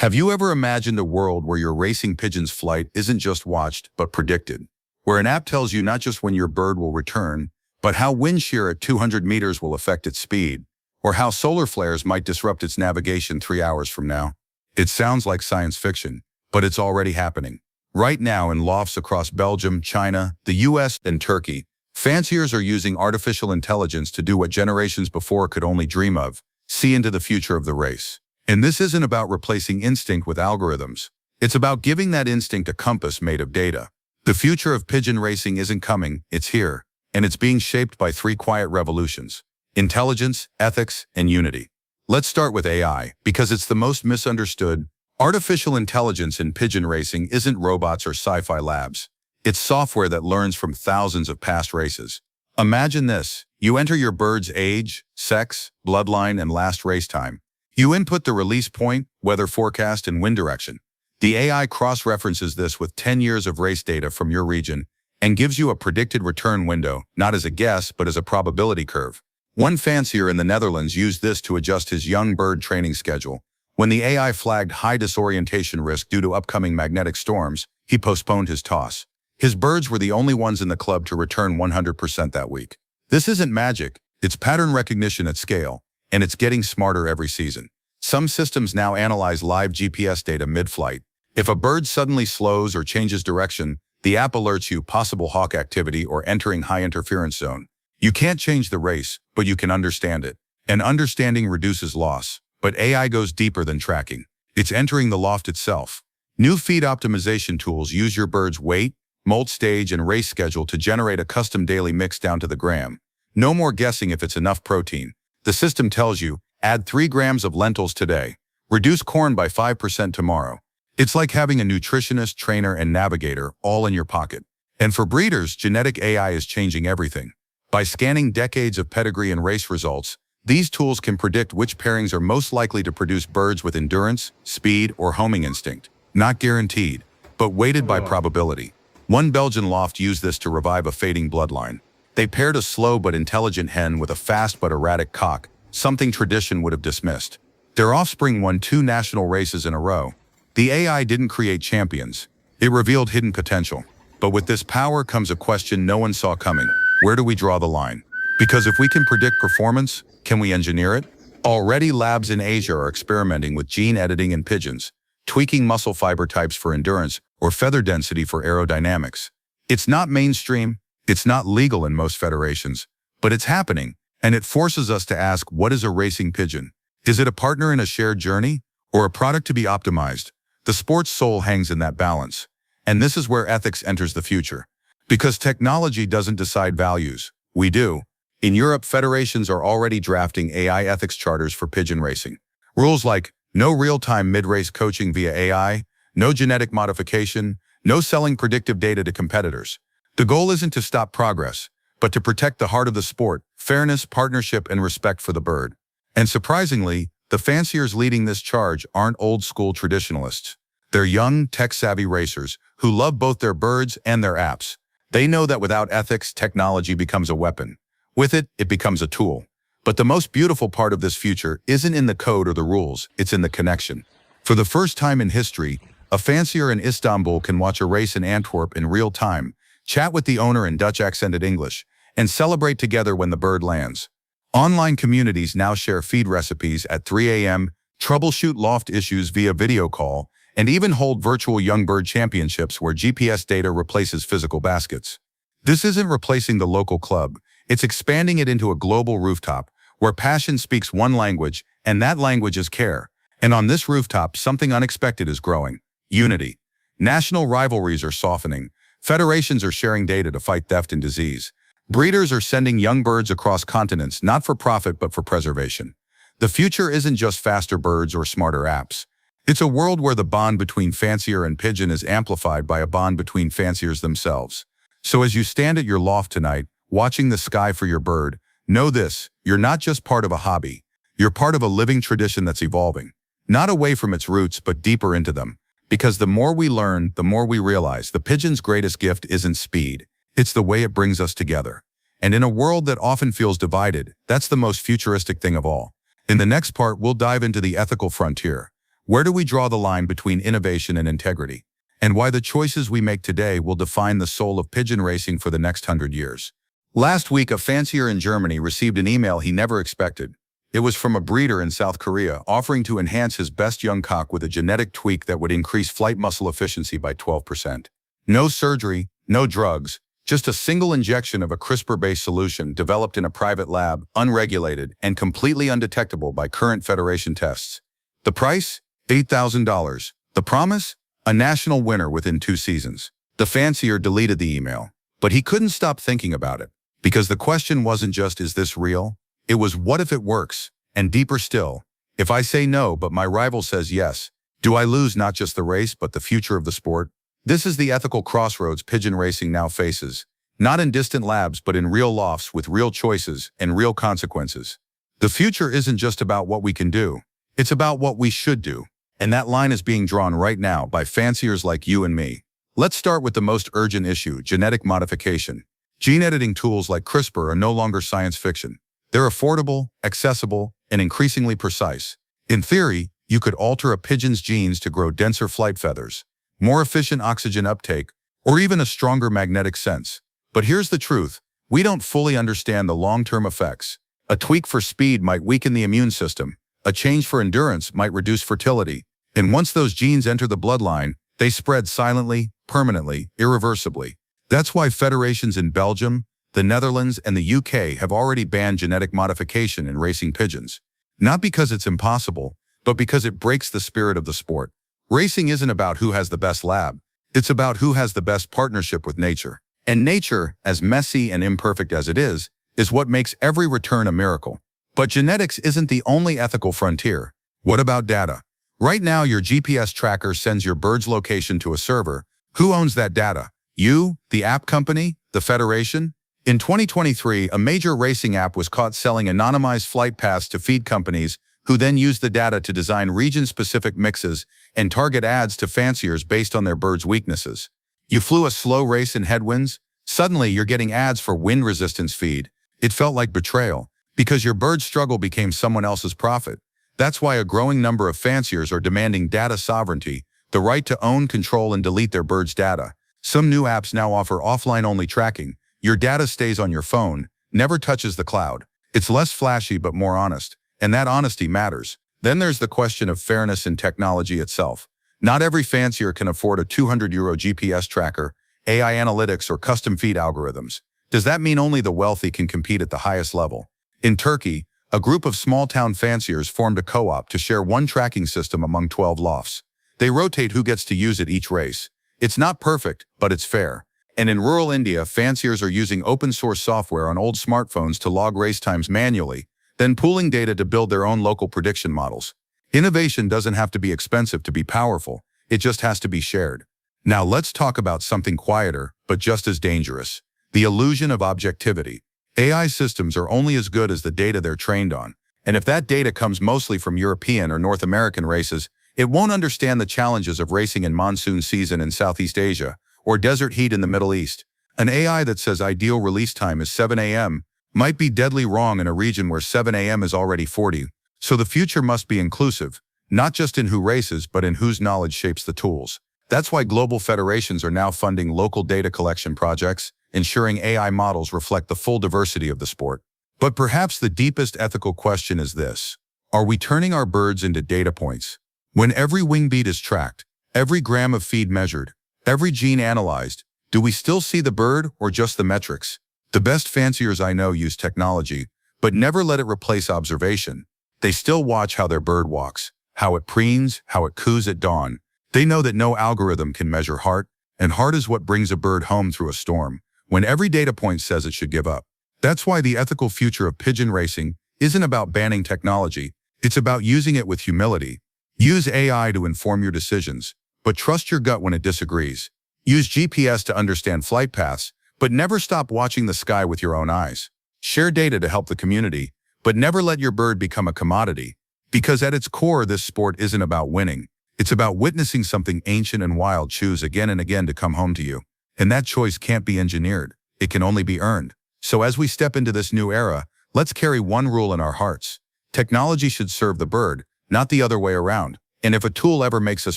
Have you ever imagined a world where your racing pigeon's flight isn't just watched, but predicted? Where an app tells you not just when your bird will return, but how wind shear at 200 meters will affect its speed, or how solar flares might disrupt its navigation 3 hours from now? It sounds like science fiction, but it's already happening. Right now in lofts across Belgium, China, the US, and Turkey, fanciers are using artificial intelligence to do what generations before could only dream of: see into the future of the race. And this isn't about replacing instinct with algorithms. It's about giving that instinct a compass made of data. The future of pigeon racing isn't coming, it's here, and it's being shaped by 3 quiet revolutions: intelligence, ethics, and unity. Let's start with AI, because it's the most misunderstood. Artificial intelligence in pigeon racing isn't robots or sci-fi labs. It's software that learns from thousands of past races. Imagine this: you enter your bird's age, sex, bloodline, and last race time. You input the release point, weather forecast, and wind direction. The AI cross-references this with 10 years of race data from your region and gives you a predicted return window, not as a guess, but as a probability curve. One fancier in the Netherlands used this to adjust his young bird training schedule. When the AI flagged high disorientation risk due to upcoming magnetic storms, he postponed his toss. His birds were the only ones in the club to return 100% that week. This isn't magic, it's pattern recognition at scale, and it's getting smarter every season. Some systems now analyze live GPS data mid-flight. If a bird suddenly slows or changes direction, the app alerts you possible hawk activity or entering high interference zone. You can't change the race, but you can understand it. And understanding reduces loss. But AI goes deeper than tracking. It's entering the loft itself. New feed optimization tools use your bird's weight, molt stage, and race schedule to generate a custom daily mix down to the gram. No more guessing if it's enough protein. The system tells you, add 3 grams of lentils today. Reduce corn by 5% tomorrow. It's like having a nutritionist, trainer, and navigator all in your pocket. And for breeders, genetic AI is changing everything. By scanning decades of pedigree and race results, these tools can predict which pairings are most likely to produce birds with endurance, speed, or homing instinct. Not guaranteed, but weighted by probability. One Belgian loft used this to revive a fading bloodline. They paired a slow but intelligent hen with a fast but erratic cock, something tradition would have dismissed. Their offspring won 2 national races in a row. The AI didn't create champions. It revealed hidden potential. But with this power comes a question no one saw coming. Where do we draw the line? Because if we can predict performance, can we engineer it? Already labs in Asia are experimenting with gene editing in pigeons, tweaking muscle fiber types for endurance or feather density for aerodynamics. It's not mainstream, it's not legal in most federations, but it's happening, and it forces us to ask, what is a racing pigeon? Is it a partner in a shared journey, or a product to be optimized? The sport's soul hangs in that balance. And this is where ethics enters the future. Because technology doesn't decide values, we do. In Europe, federations are already drafting AI ethics charters for pigeon racing. Rules like no real-time mid-race coaching via AI, no genetic modification, no selling predictive data to competitors. The goal isn't to stop progress, but to protect the heart of the sport: fairness, partnership, and respect for the bird. And surprisingly, the fanciers leading this charge aren't old-school traditionalists. They're young, tech-savvy racers who love both their birds and their apps. They know that without ethics, technology becomes a weapon. With it, it becomes a tool. But the most beautiful part of this future isn't in the code or the rules, it's in the connection. For the first time in history, a fancier in Istanbul can watch a race in Antwerp in real time, chat with the owner in Dutch-accented English, and celebrate together when the bird lands. Online communities now share feed recipes at 3 a.m., troubleshoot loft issues via video call, and even hold virtual young bird championships where GPS data replaces physical baskets. This isn't replacing the local club, it's expanding it into a global rooftop, where passion speaks one language, and that language is care. And on this rooftop, something unexpected is growing: unity. National rivalries are softening. Federations are sharing data to fight theft and disease. Breeders are sending young birds across continents, not for profit but for preservation. The future isn't just faster birds or smarter apps. It's a world where the bond between fancier and pigeon is amplified by a bond between fanciers themselves. So as you stand at your loft tonight, watching the sky for your bird, know this: you're not just part of a hobby. You're part of a living tradition that's evolving. Not away from its roots, but deeper into them. Because the more we learn, the more we realize the pigeon's greatest gift isn't speed. It's the way it brings us together. And in a world that often feels divided, that's the most futuristic thing of all. In the next part, we'll dive into the ethical frontier. Where do we draw the line between innovation and integrity? And why the choices we make today will define the soul of pigeon racing for the next 100 years. Last week, a fancier in Germany received an email he never expected. It was from a breeder in South Korea offering to enhance his best young cock with a genetic tweak that would increase flight muscle efficiency by 12%. No surgery, no drugs, just a single injection of a CRISPR-based solution developed in a private lab, unregulated, and completely undetectable by current Federation tests. The price? $8,000. The promise? A national winner within 2 seasons. The fancier deleted the email, but he couldn't stop thinking about it. Because the question wasn't just, is this real? It was, what if it works? And deeper still, if I say no but my rival says yes, do I lose not just the race but the future of the sport? This is the ethical crossroads pigeon racing now faces, not in distant labs but in real lofts with real choices and real consequences. The future isn't just about what we can do, it's about what we should do. And that line is being drawn right now by fanciers like you and me. Let's start with the most urgent issue, genetic modification. Gene editing tools like CRISPR are no longer science fiction. They're affordable, accessible, and increasingly precise. In theory, you could alter a pigeon's genes to grow denser flight feathers, more efficient oxygen uptake, or even a stronger magnetic sense. But here's the truth. We don't fully understand the long-term effects. A tweak for speed might weaken the immune system. A change for endurance might reduce fertility. And once those genes enter the bloodline, they spread silently, permanently, irreversibly. That's why federations in Belgium, the Netherlands, and the UK have already banned genetic modification in racing pigeons. Not because it's impossible, but because it breaks the spirit of the sport. Racing isn't about who has the best lab. It's about who has the best partnership with nature. And nature, as messy and imperfect as it is what makes every return a miracle. But genetics isn't the only ethical frontier. What about data? Right now, your GPS tracker sends your bird's location to a server. Who owns that data? You, the app company, the federation? In 2023, a major racing app was caught selling anonymized flight paths to feed companies who then used the data to design region-specific mixes and target ads to fanciers based on their bird's weaknesses. You flew a slow race in headwinds? Suddenly, you're getting ads for wind resistance feed. It felt like betrayal, because your bird's struggle became someone else's profit. That's why a growing number of fanciers are demanding data sovereignty, the right to own, control, and delete their bird's data. Some new apps now offer offline-only tracking. Your data stays on your phone, never touches the cloud. It's less flashy but more honest, and that honesty matters. Then there's the question of fairness in technology itself. Not every fancier can afford a €200 GPS tracker, AI analytics, or custom feed algorithms. Does that mean only the wealthy can compete at the highest level? In Turkey, a group of small-town fanciers formed a co-op to share one tracking system among 12 lofts. They rotate who gets to use it each race. It's not perfect, but it's fair. And in rural India, fanciers are using open-source software on old smartphones to log race times manually, then pooling data to build their own local prediction models. Innovation doesn't have to be expensive to be powerful, it just has to be shared. Now let's talk about something quieter, but just as dangerous. The illusion of objectivity. AI systems are only as good as the data they're trained on, and if that data comes mostly from European or North American races, it won't understand the challenges of racing in monsoon season in Southeast Asia, or desert heat in the Middle East. An AI that says ideal release time is 7 a.m. might be deadly wrong in a region where 7 a.m. is already 40. So the future must be inclusive, not just in who races, but in whose knowledge shapes the tools. That's why global federations are now funding local data collection projects, ensuring AI models reflect the full diversity of the sport. But perhaps the deepest ethical question is this: are we turning our birds into data points? When every wing beat is tracked, every gram of feed measured, every gene analyzed, do we still see the bird or just the metrics? The best fanciers I know use technology, but never let it replace observation. They still watch how their bird walks, how it preens, how it coos at dawn. They know that no algorithm can measure heart, and heart is what brings a bird home through a storm, when every data point says it should give up. That's why the ethical future of pigeon racing isn't about banning technology, it's about using it with humility. Use AI to inform your decisions, but trust your gut when it disagrees. Use GPS to understand flight paths, but never stop watching the sky with your own eyes. Share data to help the community, but never let your bird become a commodity. Because at its core, this sport isn't about winning. It's about witnessing something ancient and wild choose again and again to come home to you. And that choice can't be engineered. It can only be earned. So as we step into this new era, let's carry one rule in our hearts. Technology should serve the bird, not the other way around. And if a tool ever makes us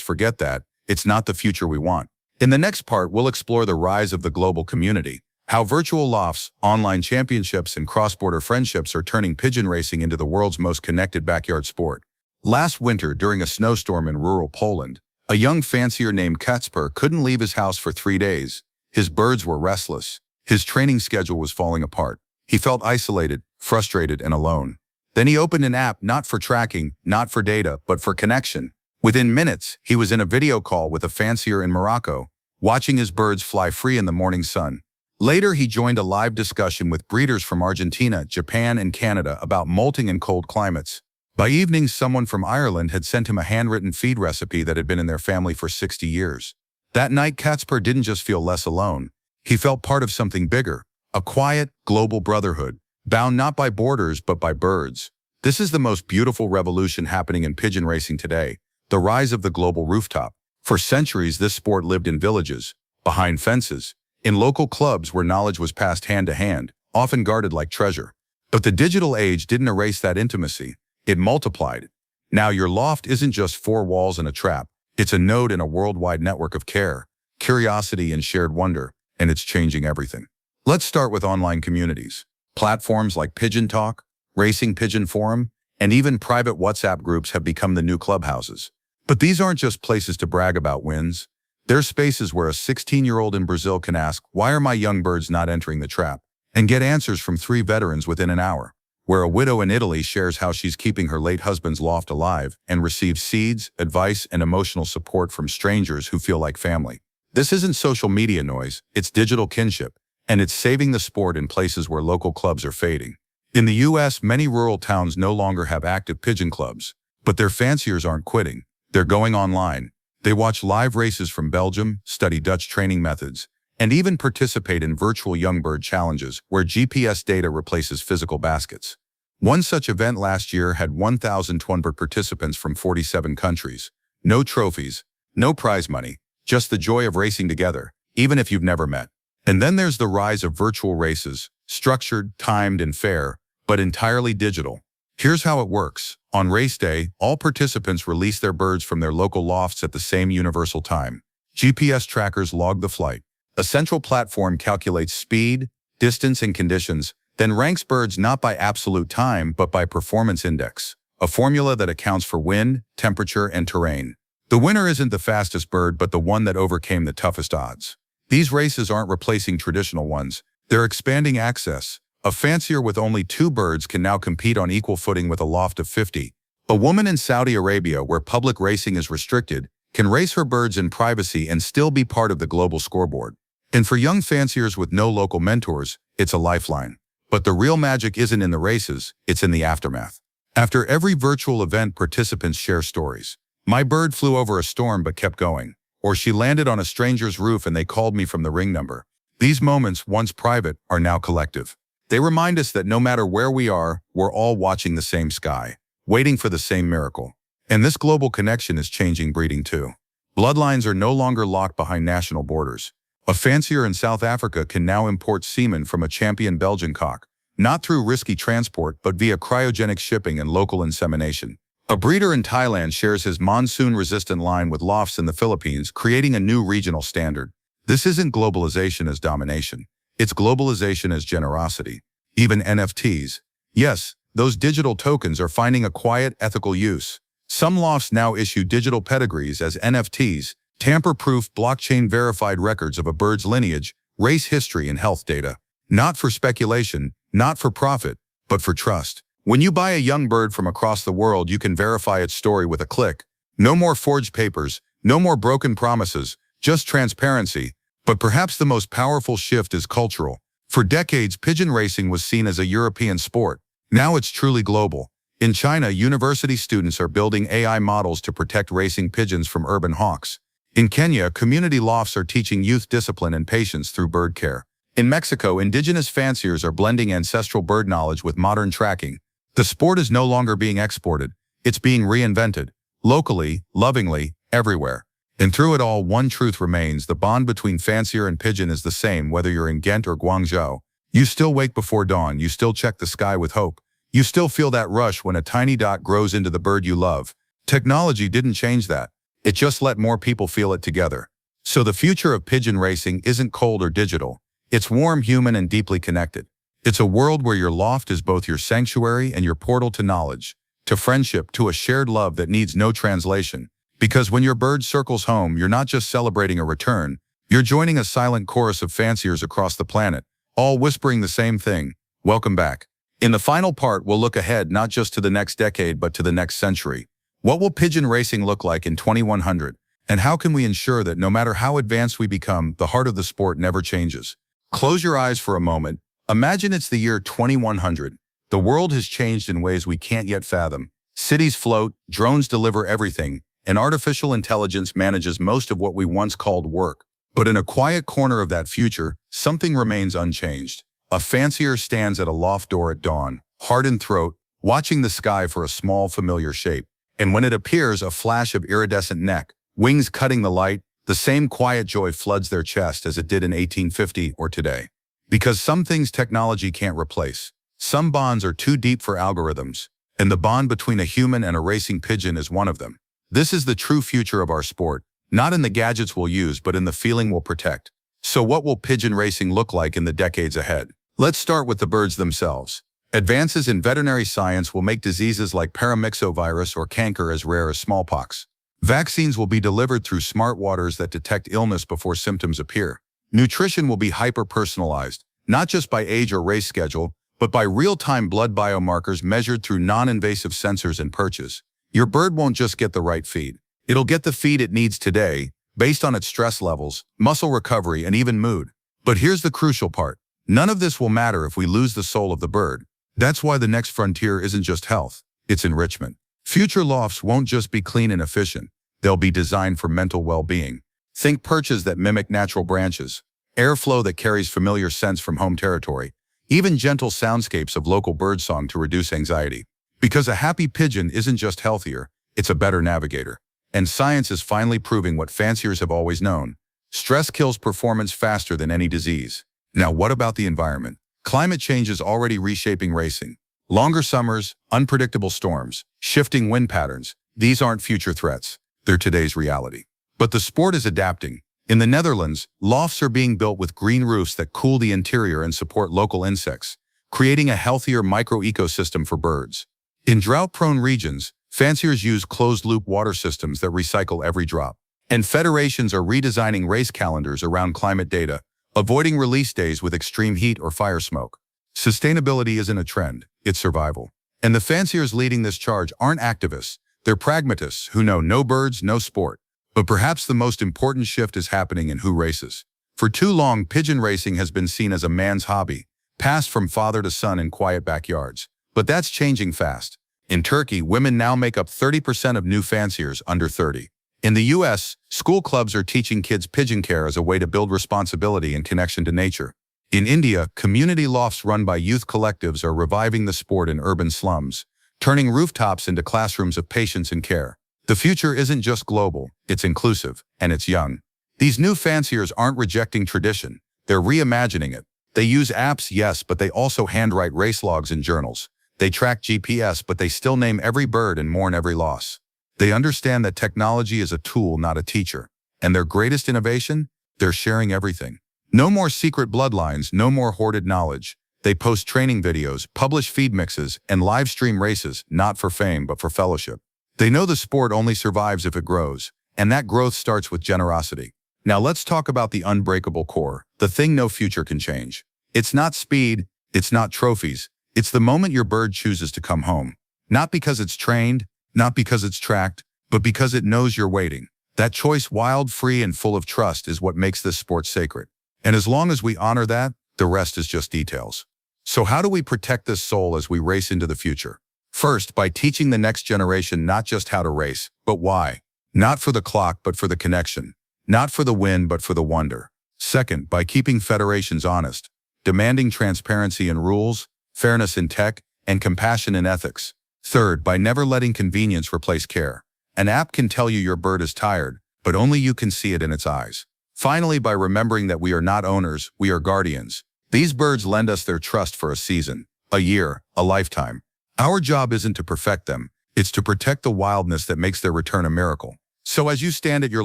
forget that, it's not the future we want. In the next part, we'll explore the rise of the global community, how virtual lofts, online championships, and cross-border friendships are turning pigeon racing into the world's most connected backyard sport. Last winter, during a snowstorm in rural Poland, a young fancier named Kacper couldn't leave his house for 3 days. His birds were restless. His training schedule was falling apart. He felt isolated, frustrated, and alone. Then he opened an app not for tracking, not for data, but for connection. Within minutes, he was in a video call with a fancier in Morocco, watching his birds fly free in the morning sun. Later, he joined a live discussion with breeders from Argentina, Japan, and Canada about molting in cold climates. By evening, someone from Ireland had sent him a handwritten feed recipe that had been in their family for 60 years. That night, Kacper didn't just feel less alone. He felt part of something bigger, a quiet, global brotherhood, bound not by borders but by birds. This is the most beautiful revolution happening in pigeon racing today, the rise of the global rooftop. For centuries, this sport lived in villages, behind fences, in local clubs where knowledge was passed hand to hand, often guarded like treasure. But the digital age didn't erase that intimacy. It multiplied. Now your loft isn't just 4 walls and a trap. It's a node in a worldwide network of care, curiosity, and shared wonder, and it's changing everything. Let's start with online communities. Platforms like Pigeon Talk, Racing Pigeon Forum, and even private WhatsApp groups have become the new clubhouses. But these aren't just places to brag about wins. They're spaces where a 16-year-old in Brazil can ask, "Why are my young birds not entering the trap?" and get answers from 3 veterans within an hour. Where a widow in Italy shares how she's keeping her late husband's loft alive and receives seeds, advice, and emotional support from strangers who feel like family. This isn't social media noise, it's digital kinship, and it's saving the sport in places where local clubs are fading. In the US, many rural towns no longer have active pigeon clubs, but their fanciers aren't quitting. They're going online. They watch live races from Belgium, study Dutch training methods, and even participate in virtual young bird challenges where GPS data replaces physical baskets. One such event last year had 1,200 participants from 47 countries. No trophies, no prize money, just the joy of racing together, even if you've never met. And then there's the rise of virtual races, structured, timed, and fair, but entirely digital. Here's how it works. On race day, all participants release their birds from their local lofts at the same universal time. GPS trackers log the flight. A central platform calculates speed, distance, and conditions, then ranks birds not by absolute time but by performance index, a formula that accounts for wind, temperature, and terrain. The winner isn't the fastest bird but the one that overcame the toughest odds. These races aren't replacing traditional ones, they're expanding access. A fancier with only 2 birds can now compete on equal footing with a loft of 50. A woman in Saudi Arabia, where public racing is restricted, can race her birds in privacy and still be part of the global scoreboard. And for young fanciers with no local mentors, it's a lifeline. But the real magic isn't in the races, it's in the aftermath. After every virtual event, participants share stories. "My bird flew over a storm but kept going," or "She landed on a stranger's roof and they called me from the ring number." These moments, once private, are now collective. They remind us that no matter where we are, we're all watching the same sky, waiting for the same miracle. And this global connection is changing breeding too. Bloodlines are no longer locked behind national borders. A fancier in South Africa can now import semen from a champion Belgian cock, not through risky transport but via cryogenic shipping and local insemination. A breeder in Thailand shares his monsoon-resistant line with lofts in the Philippines, creating a new regional standard. This isn't globalization as domination. It's globalization as generosity. Even NFTs. Yes, those digital tokens are finding a quiet, ethical use. Some lofts now issue digital pedigrees as NFTs, tamper-proof, blockchain-verified records of a bird's lineage, race history, and health data. Not for speculation, not for profit, but for trust. When you buy a young bird from across the world, you can verify its story with a click. No more forged papers, no more broken promises, just transparency. But perhaps the most powerful shift is cultural. For decades, pigeon racing was seen as a European sport. Now it's truly global. In China, university students are building AI models to protect racing pigeons from urban hawks. In Kenya, community lofts are teaching youth discipline and patience through bird care. In Mexico, indigenous fanciers are blending ancestral bird knowledge with modern tracking. The sport is no longer being exported. It's being reinvented. Locally, lovingly, everywhere. And through it all, one truth remains: the bond between fancier and pigeon is the same whether you're in Ghent or Guangzhou. You still wake before dawn, you still check the sky with hope. You still feel that rush when a tiny dot grows into the bird you love. Technology didn't change that. It just let more people feel it together. So the future of pigeon racing isn't cold or digital. It's warm, human, and deeply connected. It's a world where your loft is both your sanctuary and your portal to knowledge, to friendship, to a shared love that needs no translation. Because when your bird circles home, you're not just celebrating a return, you're joining a silent chorus of fanciers across the planet, all whispering the same thing: welcome back. In the final part, we'll look ahead not just to the next decade, but to the next century. What will pigeon racing look like in 2100? And how can we ensure that no matter how advanced we become, the heart of the sport never changes? Close your eyes for a moment. Imagine it's the year 2100. The world has changed in ways we can't yet fathom. Cities float, drones deliver everything, and artificial intelligence manages most of what we once called work. But in a quiet corner of that future, something remains unchanged. A fancier stands at a loft door at dawn, heart in throat, watching the sky for a small familiar shape. And when it appears, a flash of iridescent neck, wings cutting the light, the same quiet joy floods their chest as it did in 1850 or today. Because some things technology can't replace. Some bonds are too deep for algorithms, and the bond between a human and a racing pigeon is one of them. This is the true future of our sport, not in the gadgets we'll use, but in the feeling we'll protect. So what will pigeon racing look like in the decades ahead? Let's start with the birds themselves. Advances in veterinary science will make diseases like paramyxovirus or canker as rare as smallpox. Vaccines will be delivered through smart waters that detect illness before symptoms appear. Nutrition will be hyper-personalized, not just by age or race schedule, but by real-time blood biomarkers measured through non-invasive sensors and perches. Your bird won't just get the right feed. It'll get the feed it needs today, based on its stress levels, muscle recovery, and even mood. But here's the crucial part. None of this will matter if we lose the soul of the bird. That's why the next frontier isn't just health, it's enrichment. Future lofts won't just be clean and efficient. They'll be designed for mental well-being. Think perches that mimic natural branches, airflow that carries familiar scents from home territory, even gentle soundscapes of local birdsong to reduce anxiety. Because a happy pigeon isn't just healthier, it's a better navigator. And science is finally proving what fanciers have always known. Stress kills performance faster than any disease. Now what about the environment? Climate change is already reshaping racing. Longer summers, unpredictable storms, shifting wind patterns. These aren't future threats. They're today's reality. But the sport is adapting. In the Netherlands, lofts are being built with green roofs that cool the interior and support local insects, creating a healthier micro-ecosystem for birds. In drought-prone regions, fanciers use closed-loop water systems that recycle every drop. And federations are redesigning race calendars around climate data, avoiding release days with extreme heat or fire smoke. Sustainability isn't a trend, it's survival. And the fanciers leading this charge aren't activists, they're pragmatists who know no birds, no sport. But perhaps the most important shift is happening in who races. For too long, pigeon racing has been seen as a man's hobby, passed from father to son in quiet backyards. But that's changing fast. In Turkey, women now make up 30% of new fanciers under 30. In the US, school clubs are teaching kids pigeon care as a way to build responsibility and connection to nature. In India, community lofts run by youth collectives are reviving the sport in urban slums, turning rooftops into classrooms of patience and care. The future isn't just global, it's inclusive, and it's young. These new fanciers aren't rejecting tradition, they're reimagining it. They use apps, yes, but they also handwrite race logs in journals. They track GPS, but they still name every bird and mourn every loss. They understand that technology is a tool, not a teacher. And their greatest innovation? They're sharing everything. No more secret bloodlines, no more hoarded knowledge. They post training videos, publish feed mixes, and live stream races, not for fame, but for fellowship. They know the sport only survives if it grows, and that growth starts with generosity. Now let's talk about the unbreakable core, the thing no future can change. It's not speed, it's not trophies, it's the moment your bird chooses to come home. Not because it's trained, not because it's tracked, but because it knows you're waiting. That choice, wild, free, and full of trust, is what makes this sport sacred. And as long as we honor that, the rest is just details. So how do we protect this soul as we race into the future? First, by teaching the next generation not just how to race, but why. Not for the clock, but for the connection. Not for the win, but for the wonder. Second, by keeping federations honest, demanding transparency in rules, fairness in tech, and compassion in ethics. Third, by never letting convenience replace care. An app can tell you your bird is tired, but only you can see it in its eyes. Finally, by remembering that we are not owners, we are guardians. These birds lend us their trust for a season, a year, a lifetime. Our job isn't to perfect them, It's to protect the wildness that makes their return a miracle. So as you stand at your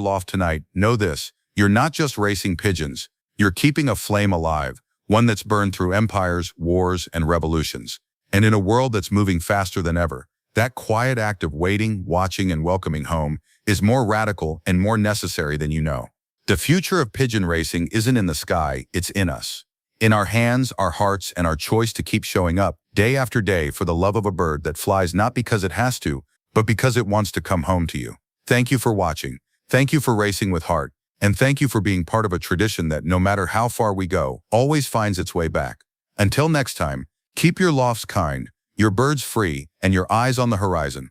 loft tonight, know this: you're not just racing pigeons, you're keeping a flame alive, one that's burned through empires, wars, and revolutions. And in a world that's moving faster than ever, that quiet act of waiting, watching, and welcoming home is more radical and more necessary than you know. The future of pigeon racing isn't in the sky, it's in us. In our hands, our hearts, and our choice to keep showing up day after day for the love of a bird that flies not because it has to, but because it wants to come home to you. Thank you for watching. Thank you for racing with heart. And thank you for being part of a tradition that, no matter how far we go, always finds its way back. Until next time, keep your lofts kind, your birds free, and your eyes on the horizon.